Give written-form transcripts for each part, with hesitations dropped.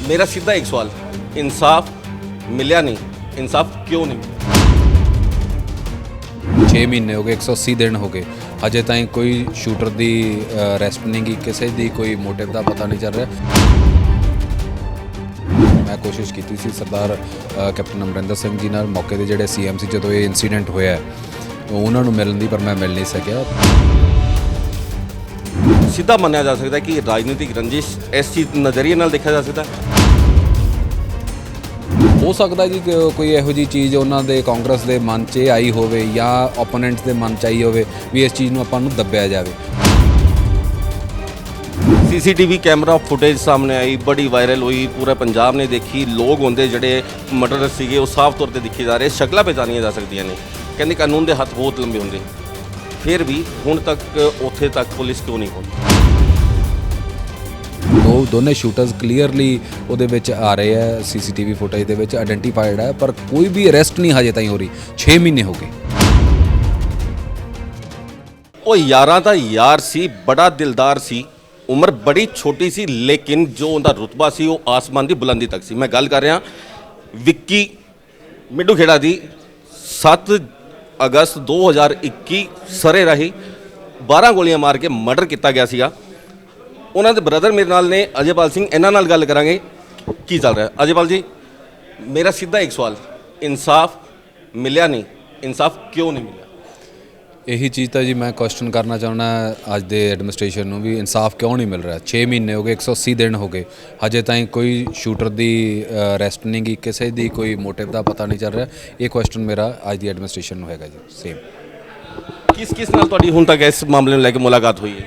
मेरा सीधा एक सवाल, इंसाफ मिलिया नहीं, इंसाफ क्यों नहीं? 6 ਮਹੀਨੇ ਹੋ ਗਏ, 180 ਦਿਨ ਹੋ ਗਏ, ਹਜੇ ਤਾਈਂ ਕੋਈ ਸ਼ੂਟਰ ਦੀ ਅਰੈਸਟ ਨਹੀਂ ਗੀ, ਕਿਸੇ ਦੀ ਕੋਈ ਮੋਟਿਵ ਦਾ ਪਤਾ ਨਹੀਂ ਚੱਲ ਰਿਹਾ। ਮੈਂ ਕੋਸ਼ਿਸ਼ ਕੀਤੀ ਸੀ ਸਰਦਾਰ ਕੈਪਟਨ ਅਮਰਿੰਦਰ ਸਿੰਘ ਜੀ ਨਾਲ, ਮੌਕੇ ਦੇ ਜਿਹੜੇ ਸੀਐਮ ਸੀ ਜਦੋਂ ਇਹ ਇਨਸੀਡੈਂਟ ਹੋਇਆ ਉਹਨਾਂ ਨੂੰ ਮਿਲਣ ਦੀ, ਪਰ ਮੈਂ ਮਿਲ ਨਹੀਂ ਸਕਿਆ। ਸਿੱਧਾ ਮੰਨਿਆ ਜਾ ਸਕਦਾ ਕਿ ਰਾਜਨੀਤਿਕ ਰੰਜਿਸ਼ ਇਸ ਚੀਜ਼ ਨਜ਼ਰੀਏ ਨਾਲ ਦੇਖਿਆ ਜਾ ਸਕਦਾ। ਹੋ ਸਕਦਾ ਜੀ ਕਿ ਕੋਈ ਇਹੋ ਜਿਹੀ ਚੀਜ਼ ਉਹਨਾਂ ਦੇ ਕਾਂਗਰਸ ਦੇ ਮਨ 'ਚ ਆਈ ਹੋਵੇ ਜਾਂ ਓਪੋਨੈਂਟਸ ਦੇ ਮਨ 'ਚ ਆਈ ਹੋਵੇ ਵੀ ਇਸ ਚੀਜ਼ ਨੂੰ ਆਪਾਂ ਨੂੰ ਦੱਬਿਆ ਜਾਵੇ। सीसीटीवी कैमरा फुटेज सामने आई, बड़ी वायरल हुई, पूरा पंजाब ने देखी। लोग होंगे जोड़े मर्डर सीगे वो साफ तौर पर दिखे जा रहे, शक्लां पहचानियां जा सकदियां ने। कहते कानून के हथ बहुत लंबे होंगे, फिर भी हुण तक उत्थे तक पुलिस क्यों नहीं पहुंची? ਦੋਨੇ ਸ਼ੂਟਰਸ ਕਲੀਅਰਲੀ ਉਹਦੇ ਵਿੱਚ ਆ ਰਹੇ ਹੈ, ਸੀਸੀਟੀਵੀ ਫੁਟੇਜ ਦੇ ਵਿੱਚ ਆਇਡੈਂਟੀਫਾਈਡ ਹੈ, ਪਰ ਕੋਈ ਵੀ ਅਰੈਸਟ ਨਹੀਂ ਹਜੇ ਤਾਈਂ ਹੋ ਰਹੀ। 6 ਮਹੀਨੇ ਹੋ ਗਏ। ਉਹ ਯਾਰਾਂ ਦਾ ਯਾਰ ਸੀ, ਬੜਾ ਦਿਲਦਾਰ ਸੀ, ਉਮਰ ਬੜੀ ਛੋਟੀ ਸੀ, ਲੇਕਿਨ ਜੋ ਉਹਦਾ ਰੁਤਬਾ ਸੀ ਉਹ ਆਸਮਾਨ ਦੀ ਬੁਲੰਦੀ ਤੱਕ ਸੀ। ਮੈਂ ਗੱਲ ਕਰ ਰਿਹਾ ਵਿੱਕੀ ਮਿੱਡੂ ਖੇੜਾ ਦੀ। 7 ਅਗਸਤ 2021 ਸਰੇ ਰਾਹੀਂ 12 ਗੋਲੀਆਂ ਮਾਰ ਕੇ ਮਰਡਰ ਕੀਤਾ ਗਿਆ ਸੀਗਾ। ਉਹਨਾਂ ਦੇ ਬ੍ਰਦਰ ਮੇਰੇ ਨਾਲ ਨੇ, ਅਜੇਪਾਲ ਸਿੰਘ, ਇਹਨਾਂ ਨਾਲ ਗੱਲ ਕਰਾਂਗੇ ਕੀ ਚੱਲ ਰਿਹਾ। ਅਜੇਪਾਲ ਜੀ, ਮੇਰਾ ਸਿੱਧਾ ਇੱਕ ਸਵਾਲ, ਇਨਸਾਫ ਮਿਲਿਆ ਨਹੀਂ, ਇਨਸਾਫ ਕਿਉਂ ਨਹੀਂ ਮਿਲਿਆ? ਇਹੀ ਚੀਜ਼ ਤਾਂ ਜੀ ਮੈਂ ਕੁਐਸਚਨ ਕਰਨਾ ਚਾਹੁੰਦਾ ਅੱਜ ਦੇ ਐਡਮਿਨਿਸਟ੍ਰੇਸ਼ਨ ਨੂੰ ਵੀ ਇਨਸਾਫ ਕਿਉਂ ਨਹੀਂ ਮਿਲ ਰਿਹਾ। 6 ਮਹੀਨੇ ਹੋ ਗਏ, 180 ਦਿਨ ਹੋ ਗਏ, ਹਜੇ ਤਾਈਂ ਕੋਈ ਸ਼ੂਟਰ ਦੀ ਅਰੈਸਟ ਨਹੀਂ ਗੀ, ਕਿਸੇ ਦੀ ਕੋਈ ਮੋਟਿਵ ਦਾ ਪਤਾ ਨਹੀਂ ਚੱਲ ਰਿਹਾ। ਇਹ ਕੁਐਸਚਨ ਮੇਰਾ ਅੱਜ ਦੀ ਐਡਮਿਨਿਸਟ੍ਰੇਸ਼ਨ ਨੂੰ ਹੈਗਾ ਜੀ। ਸੇਮ ਕਿਸ ਨਾਲ ਤੁਹਾਡੀ ਹੁਣ ਤੱਕ ਇਸ ਮਾਮਲੇ ਨੂੰ ਲੈ ਕੇ ਮੁਲਾਕਾਤ ਹੋਈ ਹੈ?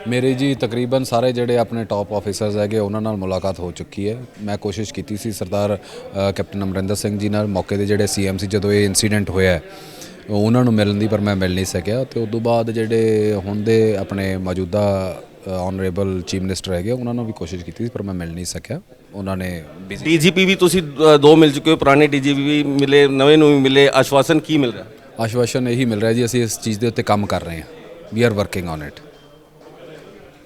ਮੇਰੇ ਜੀ ਤਕਰੀਬਨ ਸਾਰੇ ਜਿਹੜੇ ਆਪਣੇ ਟੌਪ ਆਫੀਸਰਸ ਹੈਗੇ ਉਹਨਾਂ ਨਾਲ ਮੁਲਾਕਾਤ ਹੋ ਚੁੱਕੀ ਹੈ। ਮੈਂ ਕੋਸ਼ਿਸ਼ ਕੀਤੀ ਸੀ ਸਰਦਾਰ ਕੈਪਟਨ ਅਮਰਿੰਦਰ ਸਿੰਘ ਜੀ ਨਾਲ, ਮੌਕੇ ਦੇ ਜਿਹੜੇ ਸੀਐਮ ਸੀ ਜਦੋਂ ਇਹ ਇਨਸੀਡੈਂਟ ਹੋਇਆ ਉਹਨਾਂ ਨੂੰ ਮਿਲਣ ਦੀ, ਪਰ ਮੈਂ ਮਿਲ ਨਹੀਂ ਸਕਿਆ। ਅਤੇ ਉਸ ਤੋਂ ਬਾਅਦ ਜਿਹੜੇ ਹੁਣ ਦੇ ਆਪਣੇ ਮੌਜੂਦਾ ਆਨਰੇਬਲ ਚੀਫ ਮਿਨਿਸਟਰ ਹੈਗੇ ਉਹਨਾਂ ਨੂੰ ਵੀ ਕੋਸ਼ਿਸ਼ ਕੀਤੀ ਸੀ, ਪਰ ਮੈਂ ਮਿਲ ਨਹੀਂ ਸਕਿਆ। ਉਹਨਾਂ ਨੇ ਡੀਜੀਪੀ ਵੀ ਤੁਸੀਂ 2 ਮਿਲ ਚੁੱਕੇ ਹੋ, ਪੁਰਾਣੇ ਡੀਜੀਪੀ ਵੀ ਮਿਲੇ, ਨਵੇਂ ਨੂੰ ਵੀ ਮਿਲੇ। ਆਸ਼ਵਾਸਨ ਕੀ ਮਿਲ ਰਿਹਾ? ਆਸ਼ਵਾਸਨ ਇਹੀ ਮਿਲ ਰਿਹਾ ਜੀ, ਅਸੀਂ ਇਸ ਚੀਜ਼ ਦੇ ਉੱਤੇ ਕੰਮ ਕਰ ਰਹੇ ਹਾਂ। We are working on it.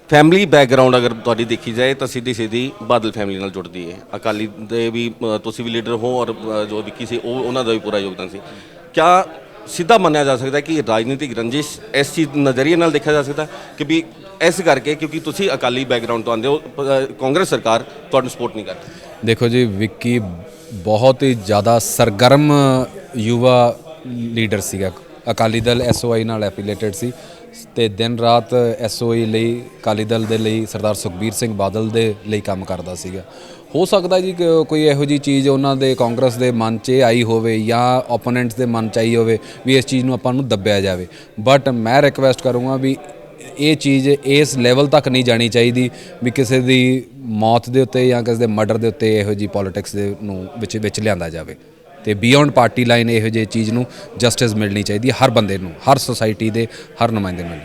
Family background ਅਗਰ ਤੁਹਾਡੀ ਦੇਖੀ ਜਾਏ ਤਾਂ ਸਿੱਧੀ ਬਾਦਲ ਫੈਮਿਲੀ ਨਾਲ ਜੁੜਦੀ ਹੈ। ਅਕਾਲੀ ਦੇ ਵੀ ਤੁਸੀਂ ਵੀ ਲੀਡਰ ਹੋ, ਔਰ ਜੋ ਵਿੱਕੀ ਸੀ ਉਹਨਾਂ ਦਾ ਵੀ ਪੂਰਾ ਯੋਗਦਾਨ ਸੀ। ਕਿਆ ਸਿੱਧਾ ਮੰਨਿਆ ਜਾ ਸਕਦਾ ਕਿ ਰਾਜਨੀਤਿਕ ਰੰਜਿਸ਼ ਇਸ ਚੀਜ਼ ਨਜ਼ਰੀਏ ਨਾਲ ਦੇਖਿਆ ਜਾ ਸਕਦਾ ਕਿ ਵੀ ਇਸ ਕਰਕੇ ਕਿਉਂਕਿ ਤੁਸੀਂ ਅਕਾਲੀ ਬੈਕਗਰਾਉਂਡ ਤੋਂ ਆਉਂਦੇ ਹੋ, ਕਾਂਗਰਸ ਸਰਕਾਰ ਤੁਹਾਨੂੰ ਸਪੋਰਟ ਨਹੀਂ ਕਰਦੀ? ਦੇਖੋ ਜੀ, ਵਿੱਕੀ ਬਹੁਤ ਹੀ ਜ਼ਿਆਦਾ ਸਰਗਰਮ ਯੁਵਾ ਲੀਡਰ ਸੀਗਾ। ਅਕਾਲੀ ਦਲ SOI ਨਾਲ ਐਫੀਲੇਟਡ ਸੀ ਅਤੇ ਦਿਨ ਰਾਤ SOI ਲਈ, ਅਕਾਲੀ ਦਲ ਦੇ ਲਈ, ਸਰਦਾਰ ਸੁਖਬੀਰ ਸਿੰਘ ਬਾਦਲ ਦੇ ਲਈ ਕੰਮ ਕਰਦਾ ਸੀਗਾ। ਹੋ ਸਕਦਾ ਜੀ ਕਿ ਕੋਈ ਇਹੋ ਜਿਹੀ ਚੀਜ਼ ਉਹਨਾਂ ਦੇ ਕਾਂਗਰਸ ਦੇ ਮਨ 'ਚ ਆਈ ਹੋਵੇ ਜਾਂ ਓਪੋਨੈਂਟਸ ਦੇ ਮਨ 'ਚ ਆਈ ਹੋਵੇ ਵੀ ਇਸ ਚੀਜ਼ ਨੂੰ ਆਪਾਂ ਨੂੰ ਦੱਬਿਆ ਜਾਵੇ। ਬਟ ਮੈਂ ਰਿਕੁਐਸਟ ਕਰੂੰਗਾ ਵੀ ਇਹ ਚੀਜ਼ ਇਸ ਲੈਵਲ ਤੱਕ ਨਹੀਂ ਜਾਣੀ ਚਾਹੀਦੀ ਵੀ ਕਿਸੇ ਦੀ ਮੌਤ ਦੇ ਉੱਤੇ ਜਾਂ ਕਿਸੇ ਦੇ ਮਰਡਰ ਦੇ ਉੱਤੇ ਇਹੋ ਜਿਹੀ ਪੋਲੀਟਿਕਸ ਦੇ ਨੂੰ ਵਿੱਚ ਲਿਆਂਦਾ ਜਾਵੇ। ਅਤੇ ਬਿਯੋਂਡ ਪਾਰਟੀ ਲਾਈਨ ਇਹੋ ਜਿਹੀ ਚੀਜ਼ ਨੂੰ ਜਸਟਿਸ ਮਿਲਣੀ ਚਾਹੀਦੀ ਹੈ ਹਰ ਬੰਦੇ ਨੂੰ, ਹਰ ਸੁਸਾਇਟੀ ਦੇ ਹਰ ਨੁਮਾਇੰਦੇ ਨੂੰ।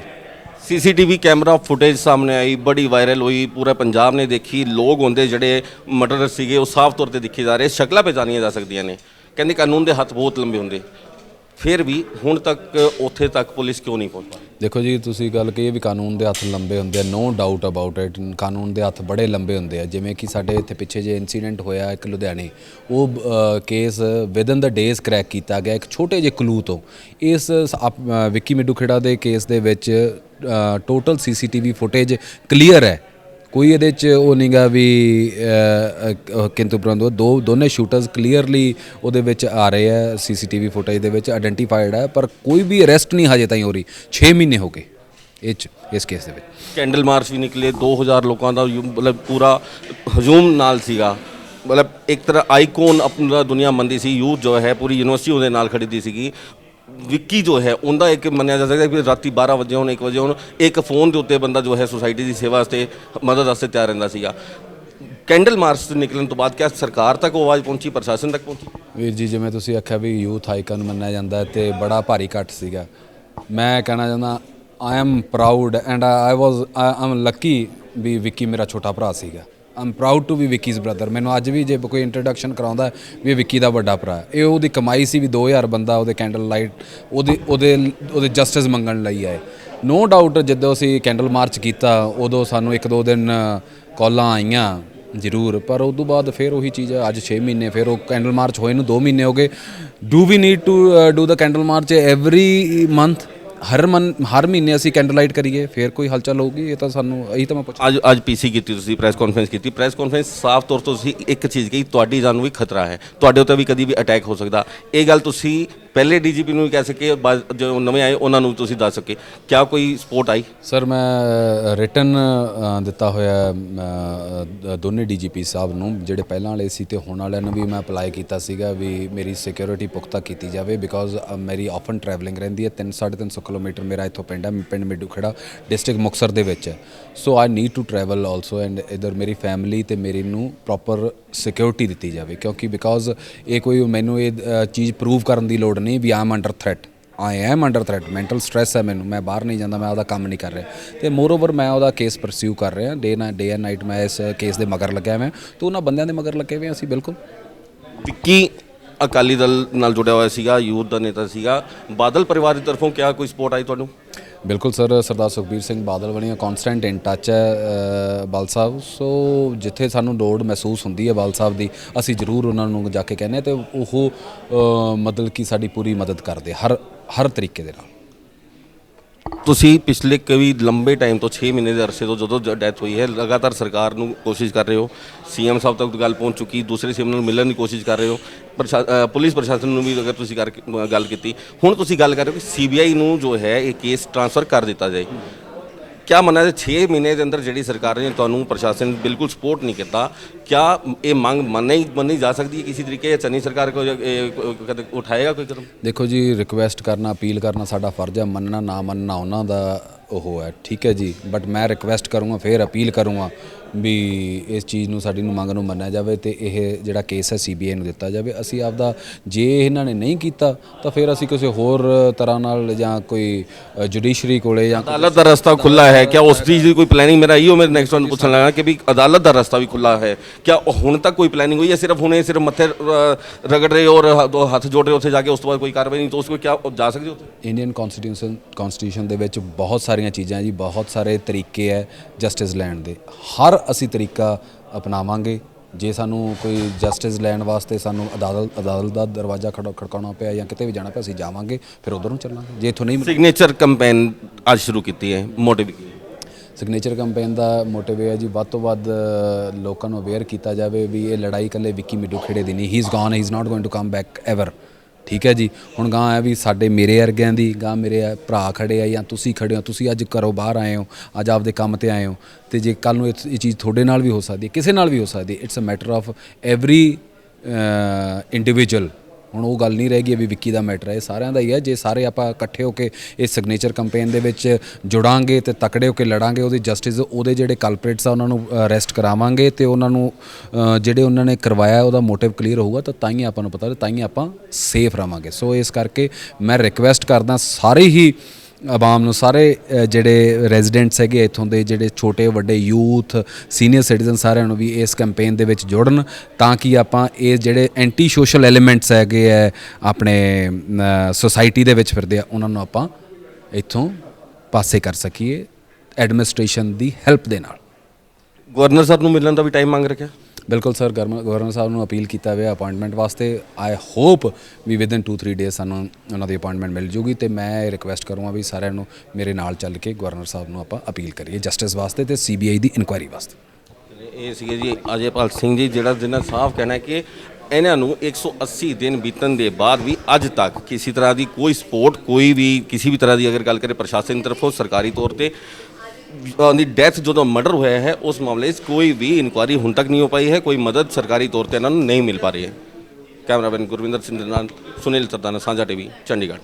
सीसीटीवी कैमरा फुटेज सामने आई, बड़ी वायरल हुई, पूरा पंजाब ने देखी। लोग होंगे जोड़े मर्डर सीगे वो साफ तौर पर दिखे जा रहे, शक्लां पहचानियां जा सकदियां ने। कहते कानून के हथ बहुत लंबे होंगे, फिर भी हुण तक उत्थे तक पुलिस क्यों नहीं पहुंच पाई? ਦੇਖੋ ਜੀ, ਤੁਸੀਂ ਗੱਲ ਕਹੀ ਵੀ ਕਾਨੂੰਨ ਦੇ ਹੱਥ ਲੰਬੇ ਹੁੰਦੇ ਆ, ਨੋ ਡਾਊਟ ਅਬਾਊਟ ਇਟ। ਕਾਨੂੰਨ ਦੇ ਹੱਥ ਬੜੇ ਲੰਬੇ ਹੁੰਦੇ ਆ। ਜਿਵੇਂ ਕਿ ਸਾਡੇ ਇੱਥੇ ਪਿੱਛੇ ਜੇ ਇਨਸੀਡੈਂਟ ਹੋਇਆ ਇੱਕ ਲੁਧਿਆਣੇ, ਉਹ ਕੇਸ ਵਿਦਨ ਦਾ ਡੇਜ਼ ਕਰੈਕ ਕੀਤਾ ਗਿਆ ਇੱਕ ਛੋਟੇ ਜਿਹੇ ਕਲੂ ਤੋਂ। ਇਸ ਵਿੱਕੀ ਮਿੱਡੂ ਖੇੜਾ ਦੇ ਕੇਸ ਦੇ ਵਿੱਚ ਟੋਟਲ CCTV ਫੁਟੇਜ ਕਲੀਅਰ ਹੈ, ਕੋਈ ਇਹਦੇ 'ਚ ਉਹ ਨਹੀਂ ਗਾ ਵੀ ਕਿੰਤੂ ਪਰੰਤੂ। ਦੋਨੇ ਸ਼ੂਟਰਸ ਕਲੀਅਰਲੀ ਉਹਦੇ ਵਿੱਚ ਆ ਰਹੇ ਹੈ, CCTV ਫੁਟੇਜ ਦੇ ਵਿੱਚ ਆਇਡੈਂਟੀਫਾਈਡ ਹੈ, ਪਰ ਕੋਈ ਵੀ ਅਰੈਸਟ ਨਹੀਂ ਹਜੇ ਤਾਈਂ ਹੋ ਰਹੀ। 6 ਮਹੀਨੇ ਹੋ ਗਏ ਇਸ ਕੇਸ ਦੇ ਵਿੱਚ। ਕੈਂਡਲ ਮਾਰਚ ਵੀ ਨਿਕਲੇ, 2000 ਲੋਕਾਂ ਦਾ ਮਤਲਬ ਪੂਰਾ ਹਜੂਮ ਨਾਲ ਸੀਗਾ। ਮਤਲਬ ਇੱਕ ਤਰ੍ਹਾਂ ਆਈਕੋਨ ਆਪਣਾ ਦੁਨੀਆ ਮੰਨਦੀ ਸੀ। ਯੂਥ ਜੋ ਹੈ ਪੂਰੀ ਯੂਨੀਵਰਸਿਟੀ ਉਹਦੇ ਨਾਲ ਖੜੀ ਦੀ ਸੀਗੀ। ਵਿੱਕੀ ਜੋ ਹੈ ਉਹਦਾ ਇੱਕ ਮੰਨਿਆ ਜਾ ਸਕਦਾ ਕਿ ਰਾਤੀ 12 ਵਜੇ ਹੋਣ, 1 ਵਜੇ ਹੋਣ, ਇੱਕ ਫੋਨ ਦੇ ਉੱਤੇ ਬੰਦਾ ਜੋ ਹੈ ਸੁਸਾਇਟੀ ਦੀ ਸੇਵਾ ਵਾਸਤੇ, ਮਦਦ ਵਾਸਤੇ ਤਿਆਰ ਰਹਿੰਦਾ ਸੀਗਾ। ਕੈਂਡਲ ਮਾਰਚ ਤੋਂ ਨਿਕਲਣ ਤੋਂ ਬਾਅਦ ਕਿਆ ਸਰਕਾਰ ਤੱਕ ਉਹ ਆਵਾਜ਼ ਪਹੁੰਚੀ, ਪ੍ਰਸ਼ਾਸਨ ਤੱਕ ਪਹੁੰਚੀ? ਵੀਰ ਜੀ, ਜਿਵੇਂ ਤੁਸੀਂ ਆਖਿਆ ਵੀ ਯੂਥ ਆਈਕਨ ਮੰਨਿਆ ਜਾਂਦਾ ਅਤੇ ਬੜਾ ਭਾਰੀ ਇਕੱਠ ਸੀਗਾ। ਮੈਂ ਕਹਿਣਾ ਚਾਹੁੰਦਾ I am proud and I am lucky ਵੀ ਵਿੱਕੀ ਮੇਰਾ ਛੋਟਾ ਭਰਾ ਸੀਗਾ। I'm proud to be Vicky's brother. ਮੈਨੂੰ ਅੱਜ ਵੀ ਜੇ ਕੋਈ ਇੰਟਰੋਡਕਸ਼ਨ ਕਰਾਉਂਦਾ ਵੀ ਵਿੱਕੀ ਦਾ ਵੱਡਾ ਭਰਾ, ਇਹ ਉਹਦੀ ਕਮਾਈ ਸੀ ਵੀ 2000 ਬੰਦਾ ਉਹਦੇ ਕੈਂਡਲ ਲਾਈਟ ਉਹਦੇ ਜਸਟਿਸ ਮੰਗਣ ਲਈ ਆਏ। ਨੋ ਡਾਊਟ ਜਦੋਂ ਅਸੀਂ ਕੈਂਡਲ ਮਾਰਚ ਕੀਤਾ ਉਦੋਂ ਸਾਨੂੰ 1-2 ਦਿਨ ਕਾਲਾਂ ਆਈਆਂ ਜ਼ਰੂਰ, ਪਰ ਉਸ ਤੋਂ ਬਾਅਦ ਫਿਰ ਉਹੀ ਚੀਜ਼ ਹੈ, ਅੱਜ 6 ਮਹੀਨੇ ਫਿਰ ਉਹ ਕੈਂਡਲ ਮਾਰਚ ਹੋਏ ਨੂੰ 2 ਮਹੀਨੇ ਹੋ ਗਏ। Do we need to do the candle march every month? ਹਰ ਮਹੀਨੇ ਅਸੀਂ ਕੈਂਡਲ ਲਾਈਟ ਕਰੀਏ ਫਿਰ ਕੋਈ ਹਲਚਲ ਹੋਊਗੀ? ਇਹ ਤਾਂ ਸਾਨੂੰ ਇਹੀ ਤਾਂ ਮੈਂ ਪੁੱਛ ਅੱਜ ਪੀਸੀ ਕੀਤੀ, ਤੁਸੀਂ ਪ੍ਰੈਸ ਕਾਨਫਰੰਸ ਕੀਤੀ। ਪ੍ਰੈਸ ਕਾਨਫਰੰਸ ਸਾਫ਼ ਤੌਰ ਤੋਂ ਤੁਸੀਂ ਇੱਕ ਚੀਜ਼ ਕਹੀ, ਤੁਹਾਡੀ ਜਾਨ ਨੂੰ ਵੀ ਖਤਰਾ ਹੈ, ਤੁਹਾਡੇ ਉੱਤੇ ਵੀ ਕਦੀ ਵੀ ਅਟੈਕ ਹੋ ਸਕਦਾ। ਇਹ ਗੱਲ ਤੁਸੀਂ ਪਹਿਲੇ ਡੀਜੀਪੀ ਨੂੰ ਵੀ ਕਹਿ ਸਕੇ, ਜੋ ਨਵੇਂ ਆਏ ਉਹਨਾਂ ਨੂੰ ਤੁਸੀਂ ਦੱਸ ਸਕੇ। ਕਿਆ ਕੋਈ ਸਪੋਰਟ ਆਈ? ਸਰ ਮੈਂ ਰਿਟਨ ਦਿੱਤਾ ਹੋਇਆ ਦੋਨੇ ਡੀਜੀਪੀ ਸਾਹਿਬ ਨੂੰ, ਜਿਹੜੇ ਪਹਿਲਾਂ ਵਾਲੇ ਸੀ ਤੇ ਹੁਣ ਵਾਲਿਆਂ ਨੂੰ ਵੀ ਮੈਂ ਅਪਲਾਈ ਕੀਤਾ ਸੀਗਾ ਵੀ ਮੇਰੀ ਸਿਕਿਉਰਿਟੀ ਪੁਖਤਾ ਕੀਤੀ ਜਾਵੇ, ਬਿਕੋਜ਼ ਮੇਰੀ ਆਫਨ ਟਰੈਵਲਿੰਗ ਰਹਿੰਦੀ ਹੈ। 350 ਕਿਲੋਮੀਟਰ ਮੇਰਾ ਇੱਥੋਂ ਪਿੰਡ ਹੈ, ਪਿੰਡ ਮਿੱਡੂ ਖੇੜਾ ਡਿਸਟ੍ਰਿਕਟ ਮੁਕਤਸਰ ਦੇ ਵਿੱਚ ਹੈ। So I need to travel also and ਇਧਰ ਮੇਰੀ ਫੈਮਿਲੀ ਤੇ ਮੇਰੀ ਨੂੰ ਪ੍ਰੋਪਰ ਸਿਕਿਉਰਿਟੀ ਦਿੱਤੀ ਜਾਵੇ, ਕਿਉਂਕਿ ਬਿਕੋਜ਼ ਇਹ ਕੋਈ ਮੈਨੂੰ ਇਹ ਚੀਜ਼ ਪ੍ਰੂਵ ਕਰਨ ਦੀ ਲੋੜ ਨਹੀਂ ਵੀ I'm under threat. I am under threat, mental stress ਹੈ ਮੈਨੂੰ, ਮੈਂ ਬਾਹਰ ਨਹੀਂ ਜਾਂਦਾ, ਮੈਂ ਉਹਦਾ ਕੰਮ ਨਹੀਂ ਕਰ ਰਿਹਾ ਤੇ ਮੋਰ ਓਵਰ ਮੈਂ ਉਹਦਾ ਕੇਸ ਪਰਸਿਊ ਕਰ ਰਿਹਾ ਡੇ ਐਂਡ ਨਾਈਟ। ਮੈਂ ਇਸ ਕੇਸ ਦੇ ਮਗਰ ਲੱਗਿਆ ਹੋਇਆ ਤੇ ਉਹਨਾਂ ਬੰਦਿਆਂ ਦੇ ਮਗਰ ਲੱਗੇ ਹੋਏ ਅਸੀਂ। ਬਿਲਕੁਲ ਵਿੱਕੀ ਅਕਾਲੀ ਦਲ ਨਾਲ ਜੁੜਿਆ ਹੋਇਆ ਸੀਗਾ, ਯੂਥ ਦਾ ਨੇਤਾ ਸੀਗਾ। ਬਾਦਲ ਪਰਿਵਾਰ ਦੀ ਤਰਫੋਂ ਕਿਆ ਕੋਈ ਸਪੋਰਟ ਆਈ ਤੁਹਾਨੂੰ? ਬਿਲਕੁਲ ਸਰ, ਸਰਦਾਰ ਸੁਖਬੀਰ ਸਿੰਘ ਬਾਦਲ ਬਣੀ ਕੌਨਸਟੈਂਟ ਇਨ ਟੱਚ ਹੈ ਬਾਲ ਸਾਹਿਬ। ਸੋ ਜਿੱਥੇ ਸਾਨੂੰ ਲੋੜ ਮਹਿਸੂਸ ਹੁੰਦੀ ਹੈ ਬਾਲ ਸਾਹਿਬ ਦੀ, ਅਸੀਂ ਜ਼ਰੂਰ ਉਹਨਾਂ ਨੂੰ ਜਾ ਕੇ ਕਹਿੰਦੇ ਤੇ ਉਹ ਮਤਲਬ ਕਿ ਸਾਡੀ ਪੂਰੀ ਮਦਦ ਕਰਦੇ ਹਰ ਤਰੀਕੇ ਦੇ ਨਾਲ। ਤੁਸੀਂ ਪਿਛਲੇ ਕਈ ਲੰਬੇ ਟਾਈਮ ਤੋਂ 6 ਮਹੀਨੇ ਦੇ ਅਰਸੇ ਤੋਂ ਜਦੋਂ ਡੈਥ ਹੋਈ ਹੈ, ਲਗਾਤਾਰ ਸਰਕਾਰ ਨੂੰ ਕੋਸ਼ਿਸ਼ ਕਰ ਰਹੇ ਹੋ, ਸੀਐਮ ਸਾਹਿਬ ਤੱਕ ਗੱਲ ਪਹੁੰਚ ਚੁੱਕੀ, ਦੂਸਰੇ ਸੀਐਮ ਨਾਲ ਮਿਲਣ ਦੀ ਕੋਸ਼ਿਸ਼ ਕਰ ਰਹੇ ਹੋ, ਪੁਲਿਸ ਪ੍ਰਸ਼ਾਸਨ ਨੂੰ ਵੀ ਅਗਰ ਤੁਸੀਂ ਗੱਲ ਕੀਤੀ, ਹੁਣ ਤੁਸੀਂ ਗੱਲ ਕਰ ਰਹੇ ਹੋ ਕਿ ਸੀਬੀਆਈ ਨੂੰ ਜੋ ਹੈ ਇਹ ਕੇਸ ਟ੍ਰਾਂਸਫਰ ਕਰ ਦਿੱਤਾ ਜਾਏ। ਕਿਆ ਮੰਨਣਾ ਹੈ 6 ਮਹੀਨੇ ਦੇ ਅੰਦਰ ਜਿਹੜੀ ਸਰਕਾਰ ਨੇ ਤੁਹਾਨੂੰ ਪ੍ਰਸ਼ਾਸਨ ਬਿਲਕੁਲ ਸਪੋਰਟ ਨਹੀਂ ਕੀਤਾ, ਕਿਆ ਇਹ ਮੰਗ ਮੰਨੀ ਜਾ ਸਕਦੀ ਹੈ ਕਿਸੇ ਤਰੀਕੇ? ਚੰਨੀ ਸਰਕਾਰ ਕੋ ਕਦੇ ਉਠਾਏਗਾ ਕੋਈ ਕਦਮ? ਦੇਖੋ ਜੀ, ਰਿਕੁਐਸਟ ਕਰਨਾ, ਅਪੀਲ ਕਰਨਾ ਸਾਡਾ ਫਰਜ਼ ਹੈ, ਮੰਨਣਾ ਨਾ ਮੰਨਣਾ ਉਹਨਾਂ ਦਾ ਉਹ ਹੈ, ਠੀਕ ਹੈ ਜੀ। ਬਟ ਮੈਂ ਰਿਕੁਐਸਟ ਕਰੂੰਗਾ, ਫਿਰ ਅਪੀਲ ਕਰੂੰਗਾ ਵੀ ਇਸ ਚੀਜ਼ ਨੂੰ, ਸਾਡੀ ਨੂੰ ਮੰਗ ਨੂੰ ਮੰਨਿਆ ਜਾਵੇ ਤੇ ਇਹ ਜਿਹੜਾ ਕੇਸ ਹੈ ਸੀਬੀਆਈ ਨੂੰ ਦਿੱਤਾ ਜਾਵੇ। ਅਸੀਂ ਆਪਦਾ, ਜੇ ਇਹਨਾਂ ਨੇ ਨਹੀਂ ਕੀਤਾ ਤਾਂ ਫਿਰ ਅਸੀਂ ਕਿਸੇ ਹੋਰ ਤਰ੍ਹਾਂ ਨਾਲ ਜਾਂ ਕੋਈ ਜੁਡੀਸ਼ਰੀ ਕੋਲੇ ਜਾਂ ਅਦਾਲਤ ਦਾ ਰਸਤਾ ਖੁੱਲਾ ਹੈ। ਕਿਆ ਉਸ ਚੀਜ਼ ਦੀ ਕੋਈ ਪਲੈਨਿੰਗ? ਮੇਰਾ ਇਹੋ ਮੈਂ ਨੈਕਸਟ ਤੁਹਾਨੂੰ ਪੁੱਛਣ ਲੱਗਾ ਕਿ ਵੀ ਅਦਾਲਤ ਦਾ ਰਸਤਾ ਵੀ ਖੁੱਲਾ ਹੈ, ਕਿਆ ਹੁਣ ਤੱਕ ਕੋਈ ਪਲੈਨਿੰਗ ਹੋਈ ਹੈ? ਸਿਰਫ ਮੱਥੇ ਰਗੜ ਰਹੇ ਔਰ ਹੱਥ ਜੋੜ ਰਹੇ, ਉੱਥੇ ਜਾ ਕੇ ਉਸ ਤੋਂ ਬਾਅਦ ਕੋਈ ਕਾਰਵਾਈ ਨਹੀਂ, ਤਾਂ ਉਸ ਕੋਈ ਕਿਆ ਜਾ ਸਕਦੀ ਉੱਥੇ? ਇੰਡੀਅਨ ਕਨਸਟੀਟਿਊਸ਼ਨ ਦੇ ਵਿੱਚ ਬਹੁਤ ਸਾਰੀਆਂ ਚੀਜ਼ਾਂ ਜੀ, ਬਹੁਤ ਸਾਰੇ ਤਰੀਕੇ ਹੈ ਜਸਟਿਸ ਲੈਣ ਦੇ। ਹਰ ਅਸੀਂ ਤਰੀਕਾ ਅਪਣਾਵਾਂਗੇ। ਜੇ ਸਾਨੂੰ ਕੋਈ ਜਸਟਿਸ ਲੈਣ ਵਾਸਤੇ ਸਾਨੂੰ ਅਦਾਲਤ ਦਾ ਦਰਵਾਜ਼ਾ ਖੜਕਾਉਣਾ ਪਿਆ ਜਾਂ ਕਿਤੇ ਵੀ ਜਾਣਾ ਪਿਆ, ਅਸੀਂ ਜਾਵਾਂਗੇ, ਫਿਰ ਉਧਰ ਨੂੰ ਚੱਲਾਂਗੇ। ਜੇ ਇੱਥੋਂ ਨਹੀਂ ਸਿਗਨੇਚਰ ਕੰਪੇਨ ਅੱਜ ਸ਼ੁਰੂ ਕੀਤੀ ਹੈ, ਮੋਟਿਵ? ਸਿਗਨੇਚਰ ਕੰਪੇਨ ਦਾ ਮੋਟਿਵ ਇਹ ਹੈ ਜੀ, ਵੱਧ ਤੋਂ ਵੱਧ ਲੋਕਾਂ ਨੂੰ ਅਵੇਅਰ ਕੀਤਾ ਜਾਵੇ ਵੀ ਇਹ ਲੜਾਈ ਇਕੱਲੇ ਵਿੱਕੀ ਮਿੱਡੂ ਖੇੜੇ ਦੀ ਨਹੀਂ। He is gone, he is not going to come back ever, ਠੀਕ ਹੈ ਜੀ। ਹੁਣ ਗਾਂ ਹੈ ਵੀ ਸਾਡੇ ਮੇਰੇ ਵਰਗਿਆਂ ਦੀ, ਗਾਂ ਮੇਰੇ ਭਰਾ ਖੜੇ ਆ ਜਾਂ ਤੁਸੀਂ ਖੜੇ ਹੋ, ਤੁਸੀਂ ਅੱਜ ਘਰੋਂ ਬਾਹਰ ਆਏ ਹੋ, ਅੱਜ ਆਪਦੇ ਕੰਮ ਤੇ ਆਏ ਹੋ, ਤੇ ਜੇ ਕੱਲ੍ਹ ਨੂੰ ਇਹ ਚੀਜ਼ ਤੁਹਾਡੇ ਨਾਲ ਵੀ ਹੋ ਸਕਦੀ ਹੈ, ਕਿਸੇ ਨਾਲ ਵੀ ਹੋ ਸਕਦੀ ਹੈ। It's a matter of every individual. ਹੁਣ ਉਹ ਗੱਲ ਨਹੀਂ ਰਹਿ ਗਈ ਵੀ ਵਿੱਕੀ ਦਾ ਮੈਟਰ ਹੈ, ਇਹ ਸਾਰਿਆਂ ਦਾ ਹੀ ਹੈ। ਜੇ ਸਾਰੇ ਆਪਾਂ ਇਕੱਠੇ ਹੋ ਕੇ ਇਸ ਸਿਗਨੇਚਰ ਕੰਪੇਨ ਦੇ ਵਿੱਚ ਜੁੜਾਂਗੇ ਤੇ ਤਕੜੇ ਹੋ ਕੇ ਲੜਾਂਗੇ, ਉਹਦੀ ਜਸਟਿਸ, ਉਹਦੇ ਜਿਹੜੇ ਕਲਪਰੇਟਸ ਆ ਉਹਨਾਂ ਨੂੰ ਅਰੈਸਟ ਕਰਾਵਾਂਗੇ ਤੇ ਉਹਨਾਂ ਨੂੰ ਜਿਹੜੇ ਉਹਨਾਂ ਨੇ ਕਰਵਾਇਆ ਉਹਦਾ ਮੋਟਿਵ ਕਲੀਅਰ ਹੋਊਗਾ, ਤਾਂ ਹੀ ਆਪਾਂ ਨੂੰ ਪਤਾ, ਤਾਂ ਹੀ ਆਪਾਂ ਸੇਫ ਰਵਾਂਗੇ। ਸੋ ਇਸ ਕਰਕੇ ਮੈਂ ਰਿਕੁਐਸਟ ਕਰਦਾ ਸਾਰੇ ਹੀ ਆਵਾਮ ਨੂੰ, ਸਾਰੇ ਜਿਹੜੇ ਰੈਜ਼ੀਡੈਂਟਸ ਹੈਗੇ ਇੱਥੋਂ ਦੇ, ਜਿਹੜੇ ਛੋਟੇ ਵੱਡੇ ਯੂਥ, ਸੀਨੀਅਰ ਸਿਟੀਜ਼ਨ, ਸਾਰਿਆਂ ਨੂੰ ਵੀ ਇਸ ਕੈਂਪੇਨ ਦੇ ਵਿੱਚ ਜੁੜਨ, ਤਾਂ ਕਿ ਆਪਾਂ ਇਹ ਜਿਹੜੇ ਐਂਟੀ ਸੋਸ਼ਲ ਐਲੀਮੈਂਟਸ ਹੈਗੇ ਹੈ ਆਪਣੇ ਸੁਸਾਇਟੀ ਦੇ ਵਿੱਚ ਫਿਰਦੇ ਆ, ਉਹਨਾਂ ਨੂੰ ਆਪਾਂ ਇੱਥੋਂ ਪਾਸੇ ਕਰ ਸਕੀਏ ਐਡਮਿਨਿਸਟ੍ਰੇਸ਼ਨ ਦੀ ਹੈਲਪ ਦੇ ਨਾਲ। ਗਵਰਨਰ ਸਾਹਿਬ ਨੂੰ ਮਿਲਣ ਦਾ ਵੀ ਟਾਈਮ ਮੰਗ ਰੱਖਿਆ? ਬਿਲਕੁਲ ਸਰ, ਗਵਰਨਰ ਸਾਹਿਬ ਨੂੰ ਅਪੀਲ ਕੀਤਾ ਹੋਇਆ ਅਪਾਇੰਟਮੈਂਟ ਵਾਸਤੇ। I hope we within 2-3 days ਸਾਨੂੰ ਉਹਨਾਂ ਦੀ ਅਪਾਇੰਟਮੈਂਟ ਮਿਲ ਜੂਗੀ ਤੇ ਮੈਂ ਰਿਕੁਐਸਟ ਕਰੂੰਗਾ ਵੀ ਸਾਰਿਆਂ ਨੂੰ ਮੇਰੇ ਨਾਲ ਚੱਲ ਕੇ ਗਵਰਨਰ ਸਾਹਿਬ ਨੂੰ ਆਪਾਂ ਅਪੀਲ ਕਰੀਏ ਜਸਟਿਸ ਵਾਸਤੇ ਤੇ ਸੀਬੀਆਈ ਦੀ ਇਨਕੁਆਇਰੀ ਵਾਸਤੇ। ਇਹ ਸੀਗੇ ਜੀ ਅਜੇਪਾਲ ਸਿੰਘ ਜੀ, ਜਿਹਨਾਂ ਸਾਫ਼ ਕਹਿਣਾ ਹੈ ਕਿ ਇਹਨਾਂ ਨੂੰ 180 ਦਿਨ ਬੀਤਣ ਦੇ ਬਾਅਦ ਵੀ ਅੱਜ ਤੱਕ ਕਿਸੇ ਤਰ੍ਹਾਂ ਦੀ ਕੋਈ ਸਪੋਰਟ, ਕੋਈ ਵੀ ਕਿਸੇ ਵੀ ਤਰ੍ਹਾਂ ਦੀ ਅਗਰ ਗੱਲ ਕਰੇ ਪ੍ਰਸ਼ਾਸਨ ਦੀ ਤਰਫੋਂ, ਸਰਕਾਰੀ ਤੌਰ ਤੇ ਦੀ ਡੈਥ ਜਦੋਂ ਮਰਡਰ ਹੋਇਆ ਹੈ ਉਸ ਮਾਮਲੇ 'ਚ ਕੋਈ ਵੀ ਇਨਕੁਆਇਰੀ ਹੁਣ ਤੱਕ ਨਹੀਂ ਹੋ ਪਾਈ ਹੈ, ਕੋਈ ਮਦਦ ਸਰਕਾਰੀ ਤੌਰ ਤੇ ਇਹਨਾਂ ਨੂੰ ਨਹੀਂ ਮਿਲ ਪਾ ਰਹੀ ਹੈ। ਕੈਮਰਾਮੈਨ ਗੁਰਵਿੰਦਰ ਸਿੰਘ ਦੇ ਨਾਲ ਸੁਨੀਲ ਸਰਦਾਨਾ, ਸਾਂਝਾ ਟੀਵੀ, ਚੰਡੀਗੜ੍ਹ।